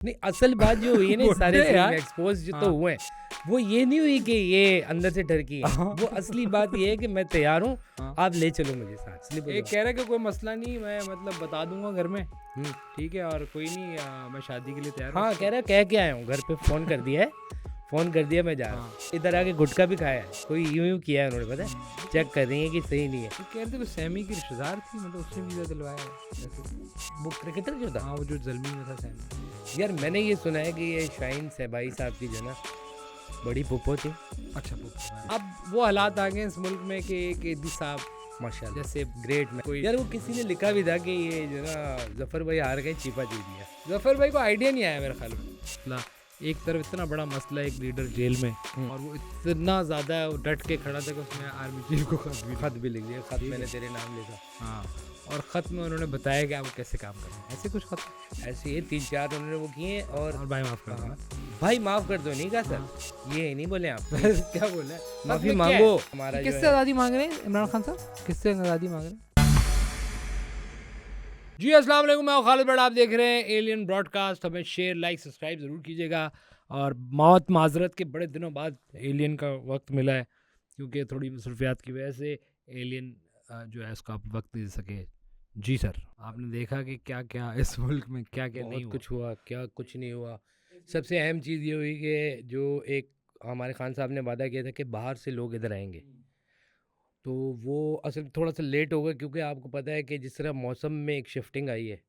नहीं, असल बात जो हुई है ना, सारे बुड्ढे यार। एक्सपोज जो हाँ। तो हुए हैं, वो ये नहीं हुई कि ये अंदर से ठरकी है। हाँ। वो असली बात ये है कि मैं तैयार हूँ, हाँ। आप ले चलो मुझे साथ, इसलिए बोल एक रहा कह रहा है कि कोई मसला नहीं, मैं मतलब बता दूंगा घर में, हूँ। ठीक है, और कोई नहीं, मैं शादी के लिए तैयार हूँ। हाँ, कह रहा कह के आया हूँ, घर पे फ़ोन कर दिया है, फ़ोन कर दिया, मैं जा रहा हूँ। इधर आके गुटखा भी खाया है, कोई यूँ किया है उन्होंने, पता है, चेक कर रही है कि सही नहीं है। तो कह रहे थे वो सैमी की रिश्तेदार थी, मतलब उसने वीज़ा दिलवाया है ऐसे। वो क्रिकेटर जो था, हाँ, वो जो जलमी में था सैमी। यार मैंने ये सुना है कि ये शाहीन सहबाई साहब की जो ना बड़ी फूफो थी। अच्छा, अब वो हालात आ गए इस मुल्क में कि एक एदी साहब माशाल्लाह, जैसे ग्रेट में कोई, यार वो किसी ने लिखा भी था कि ये जो ना जफर भाई हार गए, चीपा जीत गया। जफर भाई को आइडिया नहीं आया मेरे ख्याल में। एक तरफ इतना बड़ा मसला, एक लीडर जेल में, और वो इतना ज़्यादा डट के खड़ा था कि उसने आर्मी चीफ को खत भी लिख दिया, खत मैंने तेरे नाम लिखा। हाँ, और ख़त में उन्होंने बताया कि आप कैसे काम कर रहे हैं, ऐसे कुछ खत ऐसे ये 3-4 उन्होंने वो किए और भाई माफ़ कर देना। भाई माफ़ कर दो नहीं कहा सर, ये नहीं बोले आप। क्या बोला है? माफ़ी मांगो। हमारा जो किससे है आज़ादी मांग रहे हैं इमरान खान साहब, किससे आज़ादी मांग रहे हैं? जी अस्सलाम वालेकुम, मैं खालिद बट आप देख रहे हैं एलियन ब्रॉडकास्ट। हमें शेयर, लाइक, सब्सक्राइब ज़रूर कीजिएगा। और मौत माजरत के बड़े दिनों बाद एलियन का वक्त मिला है, क्योंकि थोड़ी मसरूफियात की वजह से एलियन जो है उसको आप वक्त दे सके। जी सर, आपने देखा कि क्या क्या इस मुल्क में क्या क्या नहीं बहुत हुआ। कुछ हुआ, क्या कुछ नहीं हुआ। सबसे अहम चीज़ ये हुई कि जो एक हमारे खान साहब ने वादा किया था कि बाहर से लोग इधर आएंगे, तो वो असल थोड़ा सा लेट हो गया, क्योंकि आपको पता है कि जिस तरह मौसम में एक शिफ्टिंग आई है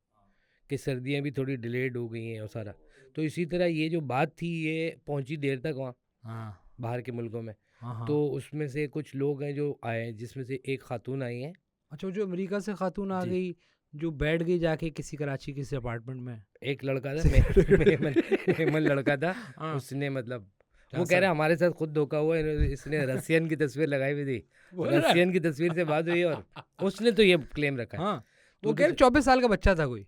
कि सर्दियाँ भी थोड़ी डिलेड हो गई हैं और सारा, तो इसी तरह ये जो बात थी ये पहुंची देर तक वहाँ हाँ बाहर के मुल्कों में। हाँ तो उसमें से कुछ लोग हैं जो आए हैं, जिसमें से एक खातून आई हैं। अच्छा, जो अमेरिका से खातून आ जी। गई, जो बैठ गई जाके किसी कराची किसी अपार्टमेंट में। एक लड़का था, मेमन लड़का था। हाँ, उसने मतलब क्या वो कह सर? रहा है हमारे साथ खुद धोखा हुआ है, इसने रसियन की तस्वीर लगाई हुई थी, बोल रहा है? रसियन की तस्वीर से बात हुई और उसने तो ये क्लेम रखा है। हाँ, तो वो कह रहे 24 साल का बच्चा था कोई,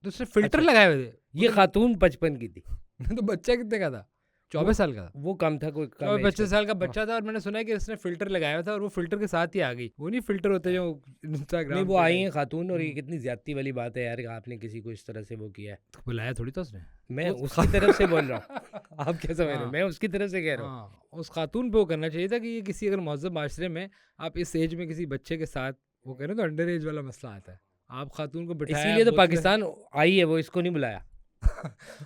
तो उसने फिल्टर अच्छा, लगाए हुए थे। ये खातून 55 की थी, तो बच्चा कितने का था? 24 साल का था। वो कम था, कोई कम और एज 25 का। साल का बच्चा था, और मैंने सुना है कि इसने फिल्टर लगाया हुआ था, और वो फिल्टर के साथ ही आ गई। वो नहीं फिल्टर होते जो इंस्टाग्राम नहीं, वो पे आई है। हैं खातून, और ये कितनी ज्यादती वाली बात है यार कि आपने किसी को इस तरह से वो किया है। तो बुलाया थोड़ी था उसने। मैं उस उसकी तरफ से बोल रहा हूँ। आप क्या समझ रहे हो, हाँ। मैं उसकी तरफ से कह रहा हूँ। हाँ, उस खातून पे वो करना चाहिए था कि ये किसी अगर महज़्ज़ब माशरे में आप इस एज में किसी बच्चे के साथ वो करें तो अंडर एज वाला मसला आता है। आप खातून को बिठाया इसीलिए तो बोतलें पाकिस्तान आई है, वो इसको नहीं बुलाया,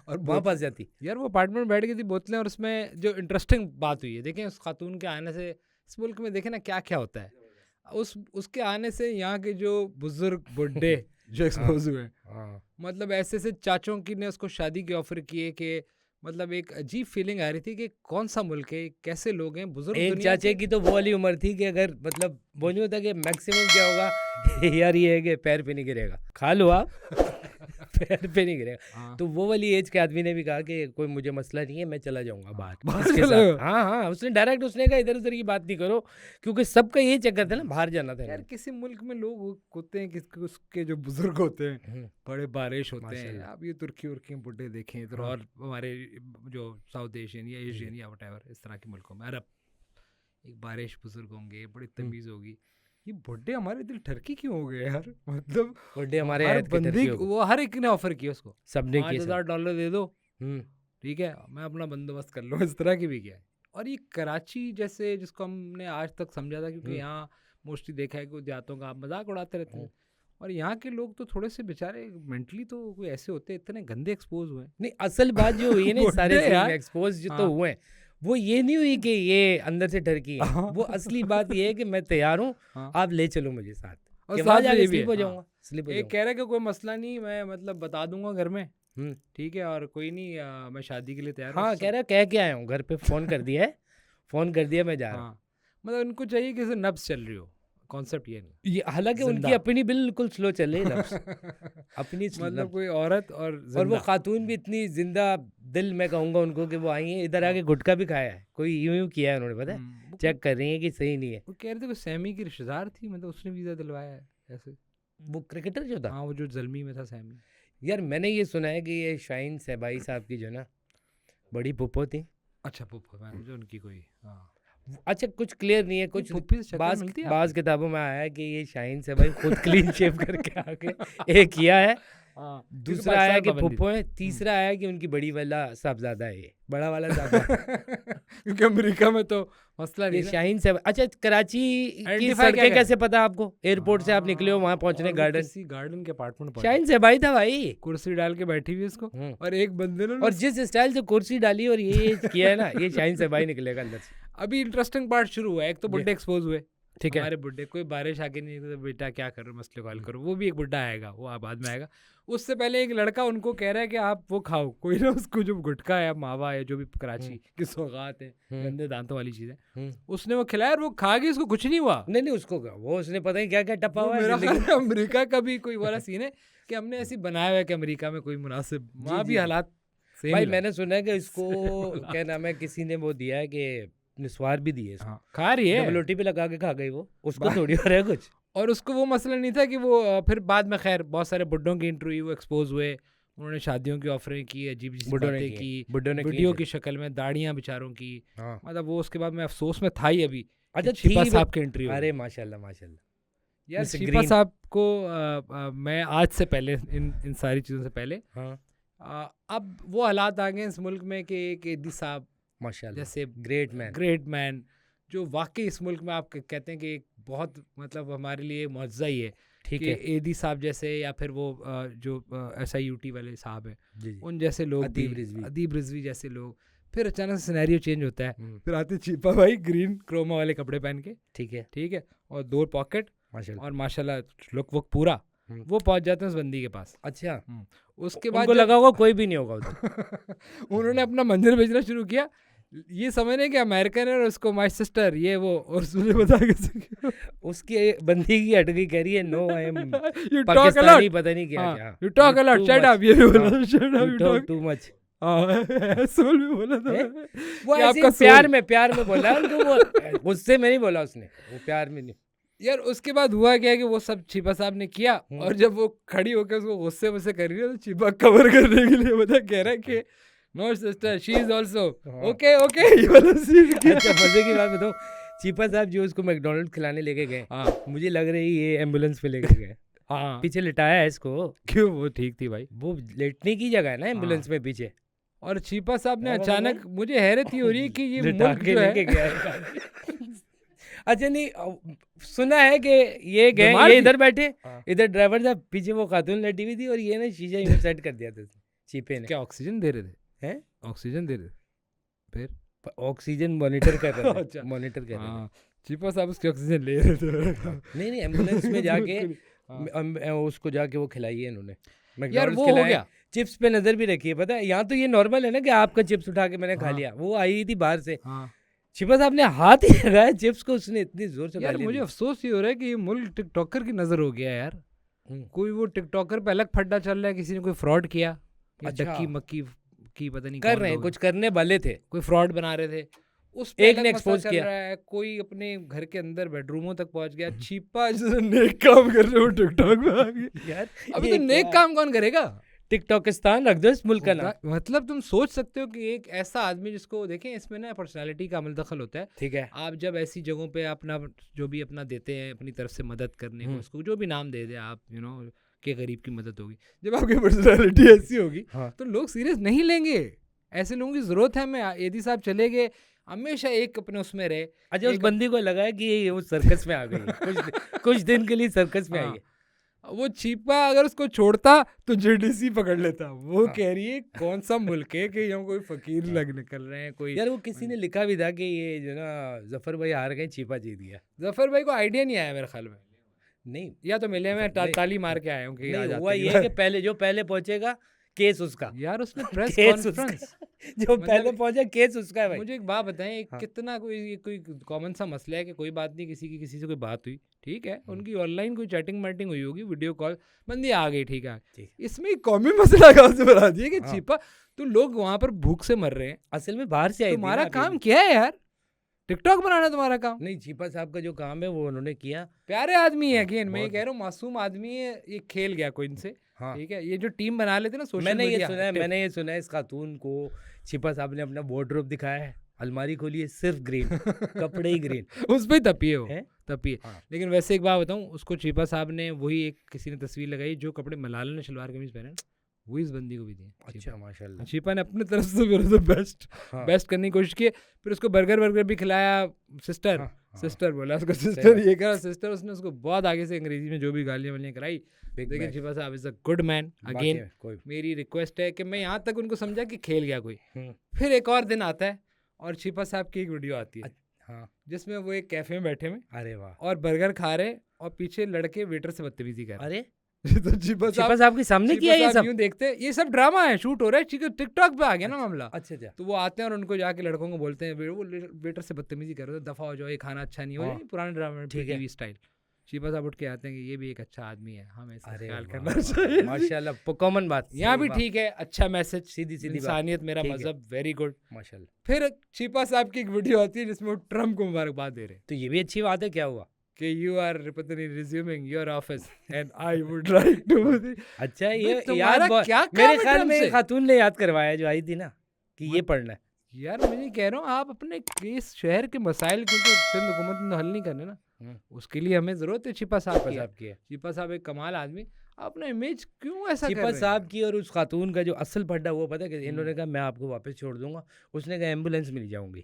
और वहाँ फंस जाती। यार वो अपार्टमेंट में बैठ गई थी बोतलें, और उसमें जो इंटरेस्टिंग बात हुई है, देखें उस खातून के आने से इस मुल्क में देखें ना क्या क्या होता है। उसके आने से यहाँ के जो बुजुर्ग बुड्ढे जो एक्सपोज हुए हैं, हाँ, मतलब ऐसे ऐसे चाचों की ने उसको शादी के ऑफर किए कि मतलब एक अजीब फीलिंग आ रही थी कि कौन सा मुल्क है, कैसे लोग हैं बुजुर्ग एक दुनिया चाचे की तो वो वाली उम्र थी कि अगर मतलब वो नहीं होता कि मैक्सिमम क्या होगा यार ये है कि पैर पे नहीं गिरेगा, खा लो आप पैर पे नहीं गिरेगा। हाँ। तो वो वाली एज के आदमी ने भी कहा कि कोई मुझे मसला नहीं है, मैं चला जाऊंगा बाहर बाहर इसके चला साथ। जाओ। हाँ हाँ, उसने डायरेक्ट उसने कहा इधर उधर की बात नहीं करो, क्योंकि सबका यही चक्कर था ना, बाहर जाना था यार इन्हें। किसी मुल्क में लोग होते हैं किसके उसके जो बुजुर्ग होते हैं हम्म, बड़े बारिश होते हैं। माशाल्लाह। आप ये तुर्की उर्की में बुड्ढे देखें इधर, हाँ। और हमारे जो साउथ एशियन या एशियन या वटेवर इस तरह के मुल्कों में, अरब, एक बारिश बुजुर्ग होंगे, बड़ी तमीज़ होगी। ये बुड्ढे हमारे दिल ठरकी क्यों हो गए यार? मतलब बर्थडे हमारे हर ऐद की बंदी तरफी हो गई। वो हर एक ने ऑफर किया उसको, सबने किए सब। $5,000 दे दो, हम्म, ठीक है, मैं अपना बंदोबस्त कर लूँ, इस तरह की भी किया है। और ये कराची जैसे जिसको हमने आज तक समझा था, क्योंकि यहाँ मोस्टली देखा है कि देहातों का आप मजाक उड़ाते रहते हैं, और यहाँ के लोग तो थोड़े से बेचारे मेंटली तो कोई ऐसे होते हैं, इतने गंदे एक्सपोज हुए हैं। नहीं, असल बात जो हुई है ना, सारे बुड्ढे यार। एक्सपोज जो तो हाँ। हुए हैं, वो ये नहीं हुई कि ये अंदर से ठरकी है। हाँ। वो असली बात ये है कि मैं तैयार हूँ, हाँ। आप ले चलो मुझे साथ, और कि साथ वहाँ में जाके ये भी है, स्लिप हो हाँ। जाऊंगा, स्लिप हो एक जाऊंगा। कह रहा है कि कोई मसला नहीं, मैं मतलब बता दूंगा घर में, हम्म, ठीक है, और कोई नहीं, मैं शादी के लिए तैयार हूँ। हाँ, कह रहा कह के आया हूँ, घर पे फ़ोन कर दिया है, फ़ोन कर दिया, मैं जा रहा हूँ। हाँ, मतलब उनको चाहिए कि नब्ज चल रही हो, कॉन्सेप्ट ये नहीं। ये हालांकि उनकी जिंदा। अपनी बिल्कुल स्लो चल रही है नब्ज, अपनी मतलब नब्ज। कोई औरत और और वो जिंदा। खातून भी इतनी जिंदा दिल, मैं कहूँगा उनको कि वो आई हैं, इधर आके गुटखा भी खाया है, कोई यूं किया है उन्होंने, पता है, चेक कर रही है कि सही नहीं है। वो कह रहे थे वो सैमी की रिश्तेदार थी, मतलब उसने वीज़ा दिलवाया है ऐसे। वो क्रिकेटर जो था, हाँ, वो जो जलमी में था सैमी। यार मैंने ये सुना है कि ये शाहीन सहबाई साहब की जो ना बड़ी फूफो थी। अच्छा, पुप्पो, मैं मुझे उनकी कोई, हाँ, अच्छा, कुछ क्लियर नहीं है, कुछ पुप्पी से शक्ल बाज मिलती है बाज किताबों में आया है कि ये शाहीन सहबाई खुद क्लीन शेव करके आके ये किया है, हाँ, क्योंकि दूसरा आया पाकिस्तान कि पाबंदी फुप्पो है, तीसरा आया कि उनकी बड़ी वाला साहबजादा है, ये बड़ा वाला साहबजादा। क्योंकि अमेरिका में तो मसला ये नहीं ना। शाहीन से अच्छा कराची की Identify क्या सड़कें करें? कैसे पता आपको? एयरपोर्ट से आप निकले हो वहां पहुंचने और वो गार्डन, किसी गार्डन के अपार्टमेंट पहुंचे, शाहीन से भाई था भाई। कुर्सी डाल के बैठी हुई उसको, और एक बंदे ने और जिस स्टाइल से कुर्सी डाली और ये किया है ना, ये शाहीन से भाई निकलेगा अंदर से। अभी इंटरेस्टिंग पार्ट शुरू हुआ है। एक तो बुड्ढे एक्सपोज हुए, ठीक है। हमारे बुड्ढे, कोई बारिश आके नहीं तो बेटा क्या कर रहे हो, मसले को हल करो। वो भी एक बुड्ढा आएगा, वो बाद में आएगा। उससे पहले एक लड़का उनको कह रहा है कि आप वो खाओ, कोई ना उसको जो गुटखा है मावा है जो भी कराची की सौगात है, गंदे दांतों वाली चीजें, उसने वो खिलाया और वो खा गई, उसको कुछ नहीं हुआ। नहीं उसको वो उसने पता नहीं क्या क्या टपा हुआ है मेरा जिंदगी ख्याल है अमेरिका का भी कोई वाला सीन है कि हमने ऐसी बनाया हुआ है कि अमेरिका में कोई मुनासिब, वहाँ भी हालात सेम भाई ही लगे। मैंने सुना है कि इसको क्या नाम है, किसी ने वो दिया है कि निस्वार भी दिए, हाँ, खा रही है, डबल रोटी पे लगा के खा गई वो, उसको थोड़ी हो रहा है कुछ। और उसको वो मसला नहीं था कि वो फिर बाद में खैर बहुत सारे बुड्ढों की इंटरव्यू वो एक्सपोज हुए, उन्होंने शादियों की ऑफरें की, अजीब सी बातें की, वीडियो की शक्ल में, दाढ़ियां बेचारों की, मतलब वो उसके बाद मैं अफसोस में था ही अभी। अच्छा, छिपा साहब के इंटरव्यू, अरे माशाल्लाह माशाल्लाह यार छिपा साहब को मैं आज से पहले इन सारी चीज़ों से पहले, अब वो हालात आ गए इस मुल्क में कि एक एदी साहब माशाल्लाह जैसे ग्रेट मैन जो वाकई इस मुल्क में आप कहते हैं कि एक बहुत मतलब हमारे लिए मुआवजा ही है, ठीक है, एदी साहब जैसे, या फिर वो जो SIUT वाले साहब हैं, उन जैसे लोग, अदीब रिजवी जैसे लोग। फिर अचानक से सिनेरियो चेंज होता है, फिर आते छिपा भाई ग्रीन क्रोमा वाले कपड़े पहन के, ठीक है, और 2 पॉकेट और माशाल्लाह लुक वुक पूरा, वो पहुंच जाते हैं उस बंदी के पास। अच्छा, उसके बाद उनको लगा होगा कोई भी नहीं होगा उधर। उन्होंने अपना मंजर भेजना शुरू किया, ये समझ रहे कि अमेरिकन है और उसको माय सिस्टर ये वो, और मुझे बता के उसकी बंदी की हट गई, कह रही है no I am you talk Pakistani, पता नहीं क्या क्या, you talk a lot, shut up, ये भी बोला shut up, you talk too much, सोल भी बोला था वो ऐसे प्यार में बोला, वो गुस्से में नहीं बोला उसने, वो प्यार में नहीं यार। उसके बाद हुआ क्या कि वो सब छिपा साहब ने किया, और जब वो खड़ी होकर उसको गुस्से कर रही है तो छिपा कवर करने के लिए बता कह रहा है कि no sister she is also okay ये वाला सीन किया। अच्छा, मजे की बात बताऊं, छिपा साहब जो उसको मैकडॉनल्ड खिलाने लेके गए, मुझे लग रही है ये एम्बुलेंस पे लेके गए, पीछे लिटाया है इसको, क्यों, वो ठीक थी भाई, वो लेटने की जगह है ना एम्बुलेंस में पीछे, और छिपा साहब ने अचानक, मुझे हैरत ही हो रही है कि ये मुल्क जो है अच्छा नहीं सुना है कि ये गए, ये इधर बैठे, इधर ड्राइवर साहब, पीछे वो खातून लेटी हुई थी, और ये ना शीशा यूं सेट कर दिया था छिपे ने। क्या ऑक्सीजन दे रहे थे? हैं, ऑक्सीजन दे रहे थे, फिर ऑक्सीजन मॉनिटर कर रहे थे। अच्छा, मॉनिटर कर रहे थे। छिपा साहब उसकी ऑक्सीजन ले रहे थे। नहीं एम्बुलेंस में जाके उसको जाके वो खिलाई है इन्होंने, यार वो हो गया। चिप्स पे नजर भी रखी है, पता है यहाँ तो ये नॉर्मल है ना कि आपका चिप्स उठा के मैंने खा लिया, वो आई थी बाहर से, छिपा साहब ने हाथ ही लगाया चिप्स को, उसने इतनी जोर से यार मुझे अफसोस ही हो रहा है कि ये मुल्क टिकटॉकर की नजर हो गया यार। कोई वो टिकटॉकर पे अलग फड्डा चल रहा है, किसी ने कोई फ्रॉड किया, डक्की मक्की की पता नहीं कर रहे हैं, कुछ करने वाले थे, कोई फ्रॉड बना रहे थे, उस एक ने एक्सपोज किया है, कोई अपने घर के अंदर बेडरूमों तक पहुंच गया। छिपा जो नेक काम कर रहे हो टिकटॉक में आ गए यार, अभी तो नेक काम कौन करेगा? टिकटॉकिस्तान रख दो इस मुल्क का नाम। मतलब तुम सोच सकते हो कि एक ऐसा आदमी जिसको देखें, इसमें ना पर्सनालिटी का अमल दखल होता है, ठीक है, आप जब ऐसी जगहों पे अपना जो भी अपना देते हैं अपनी तरफ से मदद करने को, उसको जो भी नाम दे दे आप, यू नो कि गरीब की मदद होगी, जब आपकी पर्सनालिटी ऐसी होगी तो लोग सीरियस नहीं लेंगे। ऐसे लोगों की जरूरत है। मैं एदी साहब चले गए, हमेशा एक अपने उसमें रहे। अच्छा, उस बंदी को लगा है कि ये वो सर्कस में आ गई, कुछ दिन के लिए सर्कस में आई है। वो छिपा अगर उसको छोड़ता तो JDC पकड़ लेता। वो कह रही है कौन सा मुल्क है कि यहाँ कोई फकीर लग निकल रहे हैं कोई। यार वो किसी ने लिखा भी था कि ये जो ना जफर भाई हार गए, छिपा जीत गया। जफर भाई को आइडिया नहीं आया मेरे ख्याल में, नहीं या तो मिले में ताली मार के आए हूँ कि हुआ ये कि पहले जो पहले पहुंचेगा केस उसका। यार उसने प्रेस कॉन्फ्रेंस जो पहले पहुंचा केस उसका है भाई। मुझे एक बात बताएं, कितना कोई कॉमन सा मसला है कि कोई बात नहीं, किसी से कोई बात हुई, ठीक है, उनकी ऑनलाइन कोई चैटिंग मैटिंग हुई होगी, वीडियो कॉल, बंदी आ गई, ठीक है, इसमें कौमी मसला कहाँ से बना दिया कि छिपा तो लोग वहां पर भूख से मर रहे हैं, असल में बाहर से आए। तुम्हारा काम क्या है यार? टिकटॉक बनाना तुम्हारा काम नहीं। छिपा साहब का जो काम है वो उन्होंने किया। प्यारे आदमी है, अगेन मैं ये कह रहा हूँ, मासूम आदमी है, ये खेल गया कोई इनसे, ठीक है। ये जो टीम बना लेते ना सोशल मीडिया, मैंने ये सुना है इस खातून को छिपा साहब ने अपना वार्डरोब दिखाया है, अलमारी खोलिए सिर्फ ग्रीन, कपड़े ही ग्रीन उस पे तपिए हो, है। तपिए। हाँ। लेकिन वैसे एक बात बताऊं, उसको चीपा साहब ने वही एक किसी ने तस्वीर लगाई जो कपड़े मलाला ने शलवार कमीज पहने ना, वही इस बंदी को भी दिए। अच्छा माशाल्लाह। चीपा ने अपनी तरफ से फिर तो बेस्ट हाँ, बेस्ट करने की कोशिश की। फिर उसको बर्गर वर्गर भी खिलाया। सिस्टर हाँ, हाँ, सिस्टर बोला उसको, सही सिस्टर बात। ये करा सिस्टर। उसने उसको बहुत आगे से अंग्रेजी में जो भी गालियाँ वालियाँ कराई। बिग लेकिन बैग। चीपा साहब इज अ गुड मैन। वाकई अगेन में कोई मेरी रिक्वेस्ट है कि मैं यहाँ तक उनको समझा कि खेल गया कोई। हम्म, फिर एक और दिन आता है और चीपा साहब की एक वीडियो आती है हाँ, जिसमें वो एक कैफे में बैठे में अरे वाह, और बर्गर खा रहे और पीछे लड़के वेटर से बदतमीजी कर रहे अरे हैं। तो चीपा छिपा साहब साहब के सामने चीपा किया ये साहब सब। यूं देखते हैं, ये सब ड्रामा है, शूट हो रहा है, टिकटॉक पे आ गया ना मामला। अच्छा अच्छा, तो वो आते हैं और उनको जाके लड़कों को बोलते हैं, वो वेटर से बदतमीजी कर रहे थे, दफा हो जाओ, ये खाना अच्छा नहीं हो। हाँ। ये पुराने ड्रामा में ठीक है। TV style. चीपा साहब उठ के आते हैं कि ये भी एक अच्छा आदमी है, हमें इसका अरे ख्याल वाह, करना वाह, चाहिए। माशाल्लाह, कॉमन बात। यहाँ सही भी बात, ठीक है, अच्छा मैसेज, सीधी सीधी बात, इंसानियत मेरा ठीक है। मजहब, वेरी गुड। माशाल्लाह। फिर चीपा साहब की एक वीडियो आती है जिसमें वो ट्रम्प को मुबारकबाद दे रहे हैं तो ये भी अच्छी बात है, क्या हुआ? कि यू आर पता नहीं resuming your office and I would like to. अच्छा ये तुम्हारा याद क्या काम मेरे है ख्याल ट्रम्प में से? खातून ने याद करवाया जो आई थी ना कि ये पढ़ना है। यार मैं कह रहा हूँ, आप अपने इस शहर के मसाइल क्योंकि सिंध हुकूमत ने हल नहीं करने ना, उसके लिए हमें जरूरत है चीपा साहब की। साहब की है। चीपा साहब एक कमाल आदमी, अपना इमेज क्यों ऐसा कर छिपा रहे हैं? साहब की और उस खातून का जो असल पड्डा वो पता है कि इन्होंने कहा मैं आपको वापस छोड़ दूंगा, उसने कहा एम्बुलेंस मिल जाऊंगी,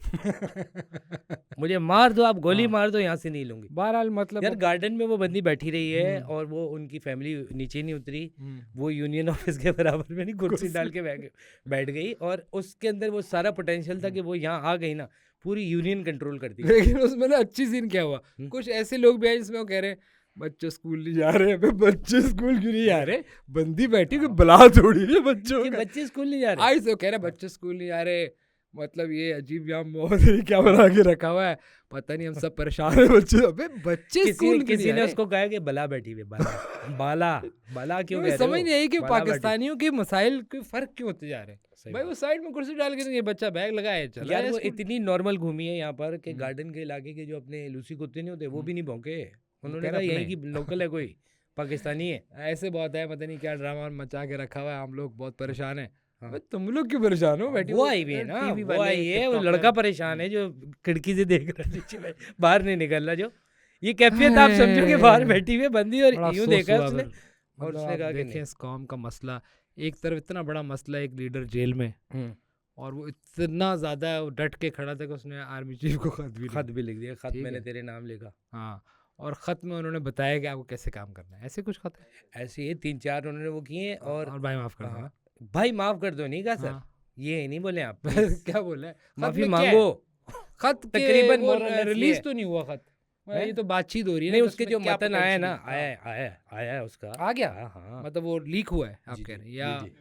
मुझे मार दो, आप गोली हाँ। मार दो, यहाँ से नहीं लूंगी। बहरहाल मतलब यार गार्डन में वो बंदी बैठी रही है हम्म। और वो उनकी फैमिली नीचे नहीं उतरी, हम्म। वो यूनियन ऑफिस के बराबर में नहीं कुर्सी डाल के बैठ गई और उसके अंदर वो सारा पोटेंशियल था कि वो यहाँ आ गई ना, पूरी यूनियन कंट्रोल करती है। लेकिन उसमें ना अच्छी सीन क्या हुआ, कुछ ऐसे लोग भी आए जिसमें वो कह रहे हैं बच्चे स्कूल नहीं जा रहे। अबे बच्चे स्कूल क्यों नहीं जा रहे? बंदी बैठी कोई बला थोड़ी है बच्चों कि का। बच्चे स्कूल नहीं जा रहे। आई से कह रहे बच्चे स्कूल नहीं जा रहे, मतलब ये अजीब यहाँ माहौल क्या बना के रखा हुआ है, पता नहीं, हम सब परेशान है बच्चे। अबे बच्चे स्कूल क्यों किसी नहीं ने जा उसको कहा कि बला बैठी हुई, बाला बाला बाला क्यों रहे? कह रहे समझ हो? नहीं आई कि बाला बैठी। पाकिस्तानियों के मसाइल के फर्क क्यों होते जा रहे हैं। सही भाई बात। वो साइड में कुर्सी डाल के ये बच्चा बैग लगाए चला यार है वो स्कूल। इतनी नॉर्मल घूमी है यहाँ पर कि गार्डन के इलाके के जो अपने लूसी कुत्ते नहीं होते वो भी नहीं भौंके। उन्होंने कह कहा रहे यही अपने। की लोकल है, कोई पाकिस्तानी है। ऐसे बहुत है, पता नहीं क्या ड्रामा मचा के रखा हुआ है, हम लोग बहुत परेशान हैं। हाँ। अबे तुम लोग क्यों परेशान हो? बैठी वो आई भी है ना, टीवी वो वाले, आई है, वो टिकटॉकर। लड़का परेशान है जो खिड़की से देख रहा है नीचे बाहर नहीं निकल रहा। जो ये कैफियत आप समझो कि बाहर बैठी हुई है बंदी और बड़ा यूं अफसोस देखा हुआ उसने फिर। और मतलब उसने आप कहा कि देखें नहीं। इस कौम का मसला, एक तरफ इतना बड़ा मसला, एक लीडर जेल में, और वो इतना ज्यादा डट के खड़ा था कि उसने आर्मी चीफ को खत भी लिख दिया, खत ठीक मैंने है। तेरे नाम लिखा। हाँ, और खत में उन्होंने बताया कि आपको कैसे काम करना है। ऐसे कुछ खत है ऐसे ही 3-4 उन्होंने वो किए और भाई माफ कर हाँ, देना। भाई माफ कर दो नहीं कहा सर, हाँ। ये नहीं बोले आप क्या बोला है? खत माफी में क्या है? मांगो। खत तकरीबन वो more or less ये रिलीज है। तो नहीं हुआ खत, हैं? ये तो बातचीत हो रही है नहीं ना, तो उसके उसमें जो क्या मतन आया ना, potentially- आया है उसका, आ गया, हाँ मतलब वो लीक हुआ है आप जी, कह जी, रहे हैं, या जी, जी।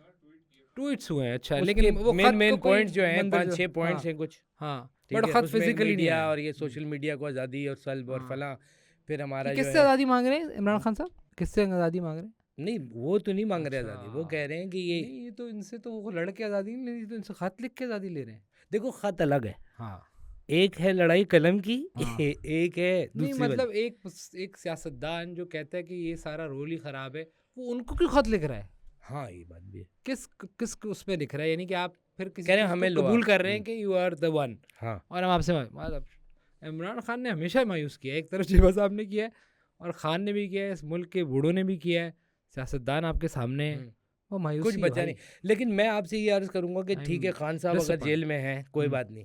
ट्वीट्स हुए हैं। अच्छा, उसके लेकिन वो मेन खत मेन तो कोई पॉइंट्स जो हैं मंदिर 5-6 पॉइंट्स हाँ, हैं कुछ, हाँ, ठीक बट है, खत उसमें फिजिकली नहीं मीडिया आया। और ये सोशल मीडिया को आज़ादी और सल्ब और हाँ। फला, फिर हमारा कि जो किससे है आज़ादी मांग रहे हैं इमरान खान साहब? किससे आज़ादी मांग रहे हैं? नहीं वो तो नहीं मांग रहे अच्छा। आज़ादी, वो कह रहे हैं कि ये नहीं, ये तो इनसे तो वो लड़के आज़ादी नहीं ले, तो इनसे खत लिख के आज़ादी ले रहे हैं। देखो खत अलग है, हाँ, एक है लड़ाई कलम की, हाँ। एक है नहीं दूसरी वाली। मतलब एक सियासतदान जो कहता है कि ये सारा रोल ही खराब है, वो उनको क्यों खत लिख रहा है? हाँ ये बात भी है। किस किस उसमें लिख रहा है? यानी कि आप फिर किसी कह रहे हैं चीज़ को हमें लो कबूल आप। कर रहे हैं कि यू आर द वन, हाँ और हम आपसे मतलब इमरान खान ने हमेशा मायूस किया है, एक तरफ शहबाज साहब ने किया है और खान ने भी किया है, इस मुल्क के बूढ़ों ने भी किया है, सियासतदान आपके सामने है, वो मायूसी कुछ है बचा भाई। नहीं। लेकिन मैं आपसे ये अर्ज करूंगा कि I'm ठीक है खान साहब अगर disappointed। जेल में हैं कोई बात नहीं,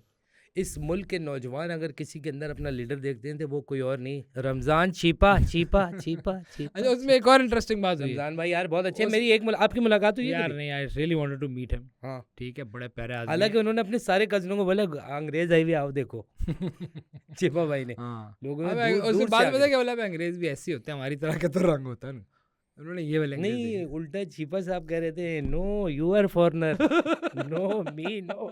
इस मुल्क के नौजवान अगर किसी के अंदर अपना लीडर देखते हैं तो वो कोई और नहीं, रमजान चीपा चीपा चीपा चीपा। अच्छा, उसमें एक और इंटरेस्टिंग बात हुई है। रमजान भाई यार बहुत अच्छे, उस- मेरी आपकी मुलाकात हुई है यार कभी? नहीं, I really wanted to meet him. हाँ ठीक है, बड़े प्यारे आदमी हालांकि उन्होंने अपने सारे कजनों को बोला अंग्रेज आई हुई आओ देखो चीपा भाई ने हाँ, लोगों ने अब दूर उसके दूर बाद से पता आके- क्या बोला? अंग्रेज भी ऐसे ही होते हैं, हमारी तरह का तो रंग होता है ना। उन्होंने ये वाले अंग्रेज नहीं देखे। उल्टा चीपा साहब कह रहे थे no you are foreigner no me no,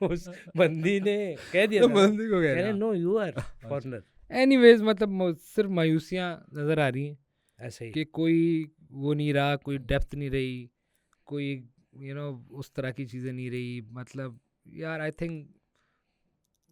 उस बंदी ने कह दिया तो था ना, बंदी को कह कह रहे रहे no you are foreigner. Anyways, मतलब सिर्फ मायूसियाँ नज़र आ रही हैं ऐसे ही कि कोई वो नहीं रहा, कोई डेप्थ नहीं रही, कोई उस तरह की चीज़ें नहीं रही। मतलब यार आई थिंक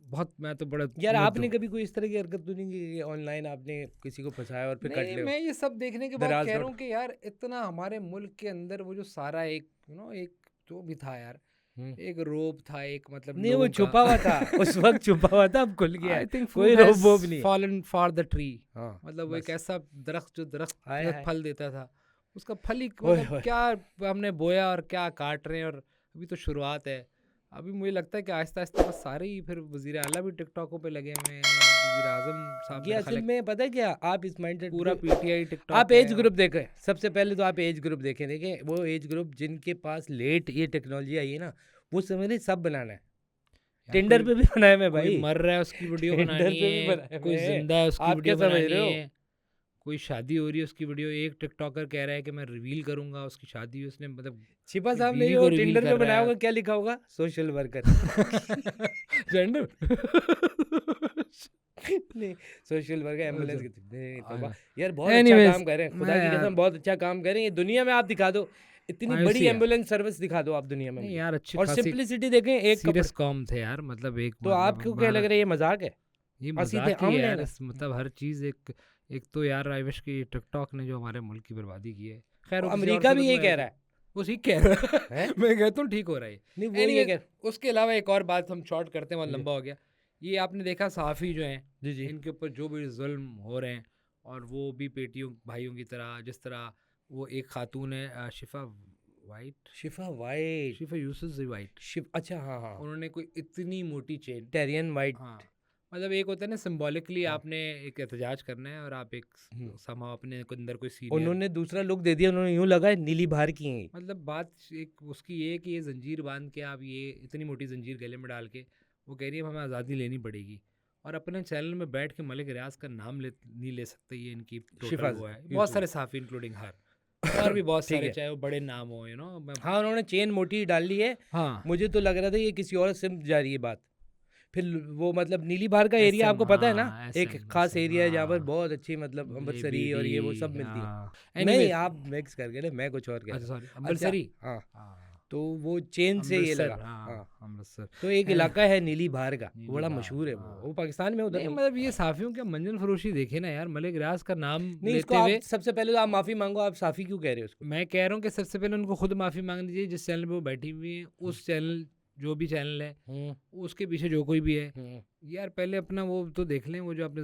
बहुत, मैं तो बड़ा यार मुग्ध आपने हूँ। कभी कोई इस तरह की हरकत तो नहीं की कि ऑनलाइन आपने किसी को फंसाया और फिर कट नहीं, ले? मैं ये सब देखने के बाद दराज कह रहा नोट। हूँ कि यार इतना हमारे मुल्क के अंदर वो जो सारा एक एक जो भी था यार, एक रोप था, एक मतलब नहीं वो लोगों का छुपा हुआ था उस वक्त छुपा हुआ था, अब खुल गया आई है, थिंक कोई fruit रोप has वोप नहीं है। fallen for the tree। हाँ मतलब वो एक बस ऐसा दरख्त जो दरख्त हाय में हाय फल देता था, उसका फल ही ओए मतलब होए क्या हमने बोया और क्या काट रहे हैं। और अभी तो शुरुआत है। अभी मुझे लगता है कि आहिस्ता आहिस्ता बस सारे ही फिर वजीर आला भी टिकटॉकों पे लगे हुए हैं। वजीर आजम साहब ये मेरे ख्याल असल है में पता है क्या, आप इस माइंडसेट पूरा पीटीआई टिकटॉक आप है। एज ग्रुप देखें, सबसे पहले तो आप एज ग्रुप देखें, देखें वो एज ग्रुप जिनके पास लेट ये टेक्नोलॉजी आई है ना, वो समझ रहे सब बनाना है। यार टिंडर कोई पे भी बनाया मैं कोई भाई, मर रहा है उसकी वीडियो टिंडर बनानी पे भी है, बनाया कोई मैं, जिंदा है उसकी आप क्या वीडियो समझ बनानी रहे हो? है, कोई शादी हो रही है उसकी वीडियो। एक टिकटॉकर कह रहा है कि मैं रिवील करूंगा उसकी शादी हुई, उसने मतलब छिपा साहब ने बीवी जो को रिवील टिंडर पे कर रहा बनाया है। होगा क्या लिखा होगा, सोशल वर्कर जेंडर नहीं, सोशल वर्कर एम्बुलेंस की नहीं, तौबा। यार बहुत अच्छा एनीवेज काम कर रहे हैं, खुदा मैं की यार कसम बहुत अच्छा काम कर रहे हैं। ये दुनिया में आप दिखा दो, इतनी बड़ी मायूसी है। एम्बुलेंस सर्विस दिखा दो आप दुनिया में नहीं मुझे, यार अच्छी और खासी सिंपलिसिटी देखें, एक कपड़े। सीरियस कॉम थे यार, मतलब एक तो मतलब आपको क्या लग रहा है ये मजाक है? ये हंसी थे मजाक ही हम है यार। लेना। मतलब हर चीज़ एक एक तो यार आई विश कि टिकटॉक ने जो हमारे मुल्क की बर्बादी की है। खैर वो किसी और अमेरिका भी सूरत यही में कह है रहा है, वो ठीक कह रहा है हैं? मैं कहता हूँ ठीक हो रहा है। नहीं वो ये एनीवेज कह उसके अलावा एक और बात हम शॉर्ट करते हैं, बहुत जी लंबा हो गया। ये आपने देखा सहाफ़ी जो हैं जी जी इनके ऊपर जो भी जुल्म हो रहे हैं, और वो भी पेटियों भाइयों की तरह, जिस तरह वो एक खातून है शिफा वाइट, शिफा वाइट, शिफा यूसुफ वाइट, अच्छा हाँ हाँ, उन्होंने कोई इतनी मोटी चेन, टेरियन वाइट, हाँ मतलब एक होता है ना सिंबॉलिकली हाँ। आपने एक एहतजाज करना है और आप एक हम्म। समाव अपने अंदर कोई सीनियर, उन्होंने दूसरा लुक दे दिया, उन्होंने यूं लगा है नीली बाहर की हैं ये। मतलब बात एक उसकी ये है कि ये जंजीर बांध के आप ये इतनी मोटी जंजीर गले में डाल के वो कह रही है हमें आज़ादी लेनी पड़ेगी, और अपने चैनल में बैठ के मलिक रियाज का नाम नहीं ले सकते। ये इनकी शिफा टोटल वो है। बहुत सारे साफ़ी इंक्लूडिंग हर और भी बहुत ठीक सारे, है। चाहे वो बड़े नाम हो हाँ उन्होंने चेन मोटी डाल ली है, हाँ मुझे तो लग रहा था ये किसी और से जा रही है बात। फिर वो मतलब नीली बाहर का एरिया SM आपको पता है ना, हाँ एक SM खास एरिया है जहाँ पर हाँ बहुत अच्छी मतलब अमृतसरी और ये वो सब ABD मिलती है। हाँ नहीं एनीवेज आप मिक्स कर गए, मैं कुछ और कह अच्छा रहा हूँ। सॉरी अच्छा अमृतसरी हाँ, हाँ तो वो चेन से ये अमृतसर लगा। हाँ हाँ अमृतसर तो एक इलाका है नीली बाहर का, वो बड़ा नीली मशहूर है, हाँ वो पाकिस्तान में उधर नहीं नहीं। मतलब ये साफियों का मंजन फरोशी देखे ना यार, मलिक रियाज का नाम नहीं इसको लेते आप हुए। सबसे पहले तो आप माफी मांगो, आप साफी क्यों कह रहे हो उसको? मैं कह रहा हूँ कि सबसे पहले उनको खुद माफ़ी मांगनी चाहिए जिस चैनल पे वो बैठी हुई है, उस चैनल जो भी चैनल है उसके पीछे जो कोई भी है यार, पहले अपना वो तो देख लें। वो जो अपने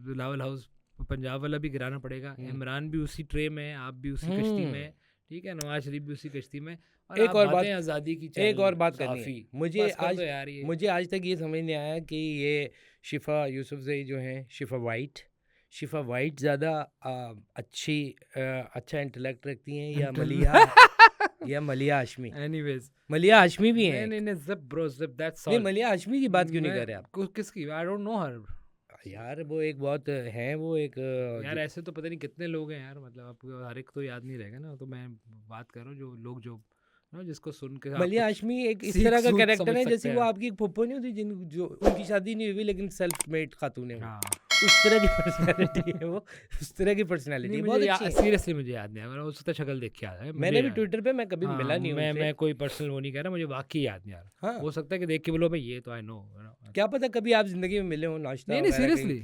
बिलावल हाउस पंजाब वाला भी गिराना पड़ेगा, इमरान भी उसी ट्रे में है, आप भी उसी कश्ती में है, ठीक है, नवाज शरीफ भी उसी कश्ती में। और एक आप और बात, बातें आज़ादी की एक और बात करनी है साफ़ी मुझे बस कर आज, दो यार ये। मुझे आज तक ये समझ नहीं आया कि ये शिफा यूसुफजई जो हैं, शिफा वाइट ज़्यादा अच्छी अच्छा इंटेलेक्ट रखती हैं या मलिया या मलिया हाशमी? एनीवेज मलिया हाशमी भी नहीं हैं नहीं नहीं जिप ब्रो जिप दैट्स नहीं, ऑल। मलिया हाशमी की बात क्यों नहीं कर रहे आप? किसकी आई डोंट नो हर यार वो एक बहुत हैं, वो एक यार ऐसे तो पता नहीं कितने लोग हैं यार, मतलब आपको हर एक तो याद नहीं रहेगा ना, तो मैं बात कर रहा हूँ जो लोग जो ना जिसको सुन के आप मलिया कुछ हाशमी एक इस सीख तरह का सूझ कैरेक्टर समझ है सकते जैसे वो हैं। आपकी एक फुप्पो नहीं होती जिन जो उनकी शादी नहीं हुई लेकिन सेल्फ मेड खातून है वो, हाँ उस तरह की पर्सनालिटी है वो, उस तरह की पर्सनालिटी नहीं बहुत मुझे अच्छी है। सीरियसली मुझे याद नहीं है, उसका शक्ल देख के याद है मैंने भी मुझे। ट्विटर पे, मैं कभी हाँ मिला नहीं हूँ उनसे। मैं कोई पर्सनल वो नहीं कह रहा, मुझे वाकई याद नहीं आ रहा। हाँ हो सकता है कि देख के बोलो भाई ये तो आई नो। क्या पता कभी आप जिंदगी में मिले हो, नाश्ता नहीं नहीं वगैरह कहीं सीरियसली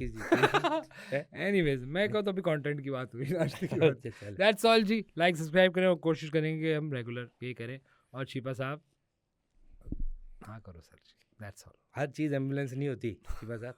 किसी एनीवेज मैं कहूँ तो अभी कंटेंट की बात हुई, नाश्ते की बात। अच्छा, चलो। That's all ji, like subscribe करें और कोशिश करेंगे हम रेगुलर ये करें। और शिपा साहब हाँ करो सर जी, दैट्स ऑल। हर चीज़ एम्बुलेंस नहीं होती शिवा साहब।